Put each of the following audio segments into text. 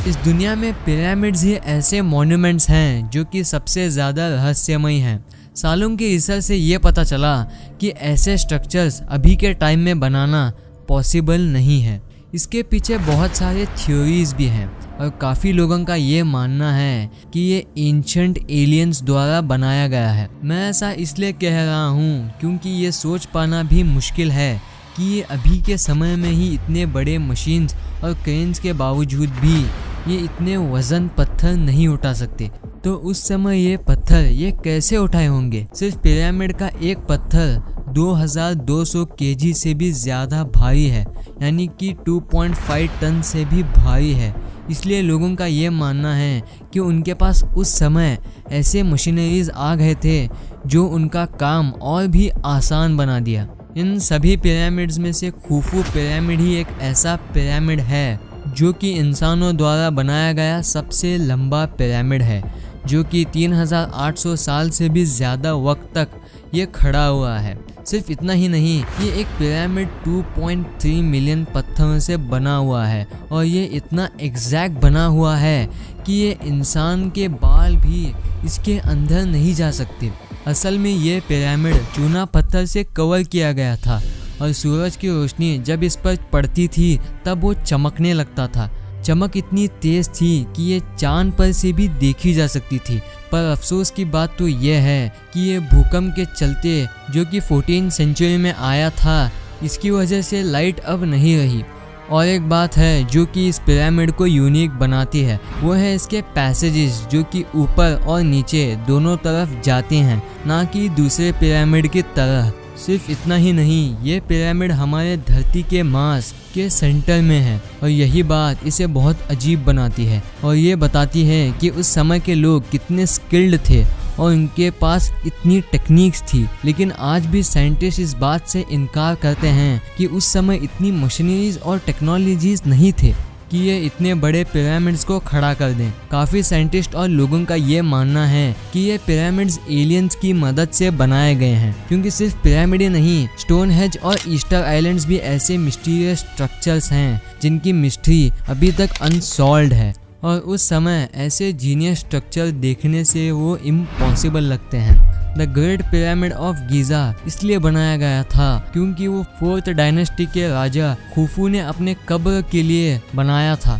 इस दुनिया में पिरामिड्स ही ऐसे मॉन्यूमेंट्स हैं जो कि सबसे ज़्यादा रहस्यमय हैं। सालों के रिसर्च से ये पता चला कि ऐसे स्ट्रक्चर्स अभी के टाइम में बनाना पॉसिबल नहीं है। इसके पीछे बहुत सारे थ्योरीज भी हैं और काफ़ी लोगों का ये मानना है कि ये एंशंट एलियंस द्वारा बनाया गया है। मैं ऐसा इसलिए कह रहा हूँ क्योंकि ये सोच पाना भी मुश्किल है कि ये अभी के समय में ही इतने बड़े मशीन्स और क्रेन्स के बावजूद भी ये इतने वजन पत्थर नहीं उठा सकते। तो उस समय ये पत्थर ये कैसे उठाए होंगे? सिर्फ पिरामिड का एक पत्थर 2200 केजी से भी ज़्यादा भारी है, यानी कि 2.5 टन से भी भारी है। इसलिए लोगों का ये मानना है कि उनके पास उस समय ऐसे मशीनरीज आ गए थे जो उनका काम और भी आसान बना दिया। इन सभी पिरामिड्स में से खुफू पिरामिड ही एक ऐसा पिरामिड है जो कि इंसानों द्वारा बनाया गया सबसे लंबा पिरामिड है, जो कि 3800 साल से भी ज़्यादा वक्त तक ये खड़ा हुआ है। सिर्फ इतना ही नहीं, ये एक पिरामिड 2.3 मिलियन पत्थरों से बना हुआ है और ये इतना एग्जैक्ट बना हुआ है कि ये इंसान के बाल भी इसके अंदर नहीं जा सकते। असल में ये पिरामिड चूना पत्थर से कवर किया गया था और सूरज की रोशनी जब इस पर पड़ती थी तब वो चमकने लगता था। चमक इतनी तेज थी कि ये चांद पर से भी देखी जा सकती थी। पर अफसोस की बात तो यह है कि ये भूकंप के चलते जो कि 14वीं सेंचुरी में आया था, इसकी वजह से लाइट अब नहीं रही। और एक बात है जो कि इस पिरामिड को यूनिक बनाती है, वो है इसके पैसेजेस जो कि ऊपर और नीचे दोनों तरफ जाते हैं, ना कि दूसरे पिरामिड की तरह। सिर्फ इतना ही नहीं, ये पिरामिड हमारे धरती के मास के सेंटर में है और यही बात इसे बहुत अजीब बनाती है और ये बताती है कि उस समय के लोग कितने स्किल्ड थे और उनके पास इतनी टेक्निक्स थी। लेकिन आज भी साइंटिस्ट इस बात से इनकार करते हैं कि उस समय इतनी मशीनरीज और टेक्नोलॉजीज नहीं थे कि ये इतने बड़े पिरामिड्स को खड़ा कर दें। काफ़ी साइंटिस्ट और लोगों का ये मानना है कि ये पिरामिड्स एलियंस की मदद से बनाए गए हैं, क्योंकि सिर्फ पिरामिड ही नहीं, स्टोनहेंज और ईस्टर आइलैंड्स भी ऐसे मिस्टीरियस स्ट्रक्चर्स हैं जिनकी मिस्ट्री अभी तक अनसॉल्व्ड है। और उस समय ऐसे जीनियस स्ट्रक्चर देखने से वो इम्पॉसिबल लगते हैं। The great pyramid of Giza इसलिए बनाया गया था क्योंकि वो 4th डायनेस्टी के राजा खुफू ने अपने कब्र के लिए बनाया था,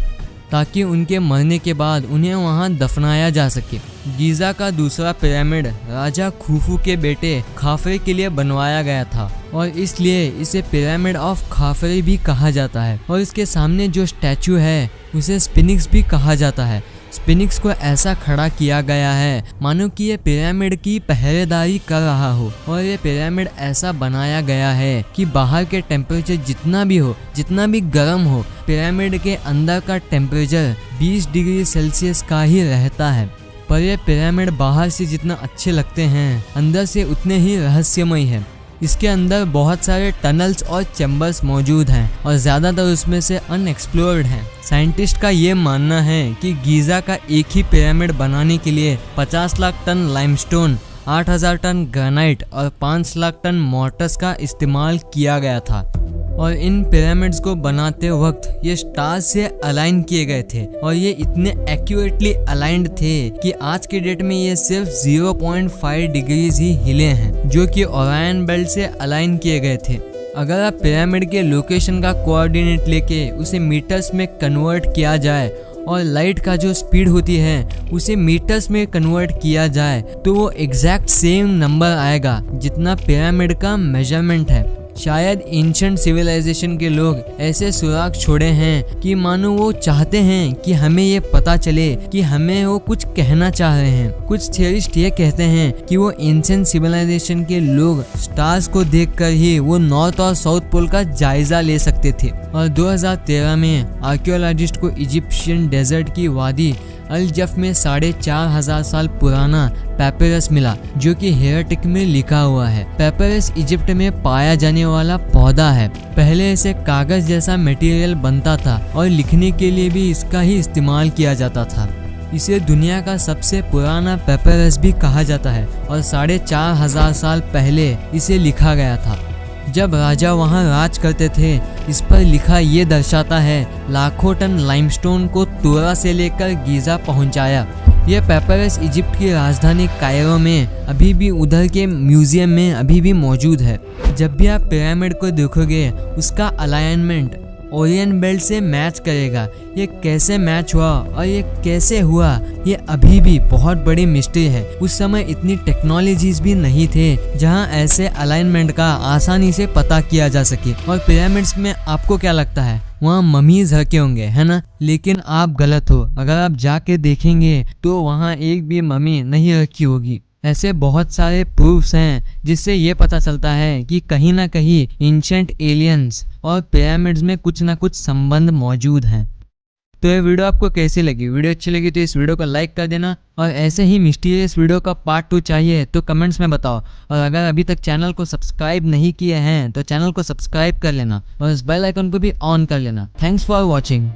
ताकि उनके मरने के बाद उन्हें वहां दफनाया जा सके। गीज़ा का दूसरा पिरामिड राजा खुफू के बेटे खाफरे के लिए बनवाया गया था और इसलिए इसे पिरामिड ऑफ खाफरे भी कहा जाता है। और इसके सामने जो स्टैचू है उसे स्फिंक्स भी कहा जाता है। स्फिंक्स को ऐसा खड़ा किया गया है मानो कि ये पिरामिड की पहरेदारी कर रहा हो, और ये पिरामिड ऐसा बनाया गया है कि बाहर के टेम्परेचर जितना भी हो, जितना भी गर्म हो, पिरामिड के अंदर का टेम्परेचर 20 डिग्री सेल्सियस का ही रहता है। पर ये पिरामिड बाहर से जितना अच्छे लगते हैं, अंदर से उतने ही रहस्यमय है। इसके अंदर बहुत सारे टनल्स और चैम्बर्स मौजूद हैं और ज़्यादातर उसमें से अनएक्सप्लोर्ड हैं। साइंटिस्ट का ये मानना है कि गीज़ा का एक ही पिरामिड बनाने के लिए 50 lakh tonne limestone, 8000 tonne granite और 5 लाख टन मोर्टर्स का इस्तेमाल किया गया था। और इन पिरामिड्स को बनाते वक्त ये स्टार्स से अलाइन किए गए थे और ये इतने एक्यूरेटली अलाइंड थे कि आज के डेट में ये सिर्फ 0.5 डिग्रीज ही हिले हैं, जो कि ओरायन बेल्ट से अलाइन किए गए थे। अगर आप पिरामिड के लोकेशन का कोऑर्डिनेट लेके उसे मीटर्स में कन्वर्ट किया जाए और लाइट का जो स्पीड होती है उसे मीटर्स में कन्वर्ट किया जाए तो वो एग्जैक्ट सेम नंबर आएगा जितना पिरामिड का मेजरमेंट है। शायद एंशिएंट सिविलाइजेशन के लोग ऐसे सुराग छोड़े हैं कि मानो वो चाहते हैं कि हमें ये पता चले कि हमें वो कुछ कहना चाह रहे हैं। कुछ थियरिस्ट ये कहते हैं कि वो एंशिएंट सिविलाइजेशन के लोग स्टार्स को देखकर ही वो नॉर्थ और साउथ पोल का जायजा ले सकते थे। और 2013 में आर्कियोलॉजिस्ट को इजिप्शियन डेजर्ट की वादी अल जफ में 4500 साल पुराना पेपरस मिला, जो कि हेराटिक में लिखा हुआ है। पेपरस इजिप्ट में पाया जाने वाला पौधा है। पहले इसे कागज जैसा मटेरियल बनता था और लिखने के लिए भी इसका ही इस्तेमाल किया जाता था। इसे दुनिया का सबसे पुराना पेपरस भी कहा जाता है और 4500 साल पहले इसे लिखा गया था। जब राजा वहां राज करते थे इस पर लिखा ये दर्शाता है लाखों टन लाइमस्टोन को तोरा से लेकर गीजा पहुंचाया। यह पेपरस इजिप्ट की राजधानी कायरो में अभी भी उधर के म्यूजियम में अभी भी मौजूद है। जब भी आप पिरामिड को देखोगे उसका अलाइनमेंट ओरियन बेल्ट से मैच करेगा। ये कैसे मैच हुआ और ये कैसे हुआ, ये अभी भी बहुत बड़ी मिस्ट्री है। उस समय इतनी टेक्नोलॉजीज भी नहीं थे जहां ऐसे अलाइनमेंट का आसानी से पता किया जा सके। और पिरामिड्स में आपको क्या लगता है वहाँ ममीज रखे होंगे, है ना? लेकिन आप गलत हो। अगर आप जाके देखेंगे तो वहाँ एक भी ममी नहीं रखी होगी। ऐसे बहुत सारे प्रूफ्स हैं जिससे ये पता चलता है कि कहीं ना कहीं एंशिएंट एलियंस और पिरामिड्स में कुछ ना कुछ संबंध मौजूद हैं। तो ये वीडियो आपको कैसी लगी? वीडियो अच्छी लगी तो इस वीडियो को लाइक कर देना, और ऐसे ही मिस्टीरियस वीडियो का पार्ट 2 चाहिए तो कमेंट्स में बताओ। और अगर अभी तक चैनल को सब्सक्राइब नहीं किए हैं तो चैनल को सब्सक्राइब कर लेना और इस बेल आइकन को भी ऑन कर लेना। Thanks for watching.